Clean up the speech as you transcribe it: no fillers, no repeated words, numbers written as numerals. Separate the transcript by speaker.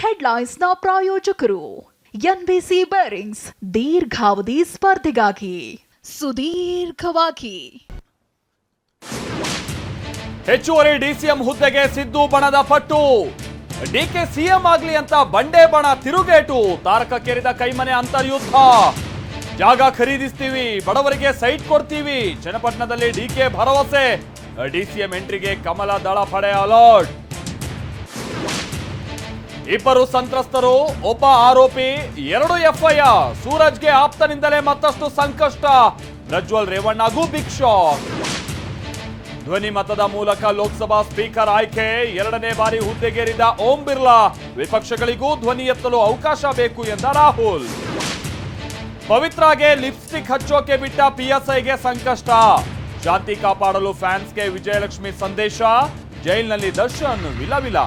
Speaker 1: ಹೆಡ್ಲೈನ್ಸ್ನ ಪ್ರಾಯೋಜಕರು NBC bearings ದೀರ್ಘಾವಧಿ ಸ್ಪರ್ಧೆಗಾಗಿ ಸುದೀರ್ಘವಾಗಿ.
Speaker 2: ಹೆಚ್ಚುವರಿ ಡಿಸಿಎಂ ಹುದ್ದೆಗೆ ಸಿದ್ದು ಬಣದ ಪಟ್ಟು. ಡಿಕೆ ಸಿಎಂ ಆಗ್ಲಿ ಅಂತ ಬಂಡೆ ಬಣ ತಿರುಗೇಟು. ತಾರಕಕ್ಕೇರಿದ ಕೈಮನೆ ಅಂತರ್ಯುದ್ಧ. ಜಾಗ ಖರೀದಿಸ್ತೀವಿ, ಬಡವರಿಗೆ ಸೈಟ್ ಕೊಡ್ತೀವಿ. ಚನ್ನಪಟ್ಟಣದಲ್ಲಿ ಡಿಕೆ ಭರವಸೆ. ಡಿಸಿಎಂ ಎಂಟ್ರಿಗೆ ಕಮಲ ದಳ ಪಡೆ ಅಲರ್ಟ್. ಇಬ್ಬರು ಸಂತ್ರಸ್ತರು, ಒಬ್ಬ ಆರೋಪಿ, 2 ಎಫ್ಐಆರ್. ಸೂರಜ್ಗೆ ಆಪ್ತನಿಂದಲೇ ಮತ್ತಷ್ಟು ಸಂಕಷ್ಟ. ಪ್ರಜ್ವಲ್ ರೇವಣ್ಣಗೂ ಬಿಗ್ ಶಾಕ್. ಧ್ವನಿ ಮತದ ಮೂಲಕ ಲೋಕಸಭಾ ಸ್ಪೀಕರ್ ಆಯ್ಕೆ. 2ನೇ ಬಾರಿ ಹುದ್ದೆಗೇರಿದ ಓಂ ಬಿರ್ಲಾ. ವಿಪಕ್ಷಗಳಿಗೂ ಧ್ವನಿ ಎತ್ತಲು ಅವಕಾಶ ಬೇಕು ಎಂದ ರಾಹುಲ್. ಪವಿತ್ರಾಗೆ ಲಿಪ್ಸ್ಟಿಕ್ ಹಚ್ಚೋಕೆ ಬಿಟ್ಟ ಪಿಎಸ್ಐಗೆ ಸಂಕಷ್ಟ. ಶಾಂತಿ ಕಾಪಾಡಲು ಫ್ಯಾನ್ಸ್ಗೆ ವಿಜಯಲಕ್ಷ್ಮಿ ಸಂದೇಶ. ಜೈಲಿನಲ್ಲಿ ದರ್ಶನ್ ವಿಲವಿಲ.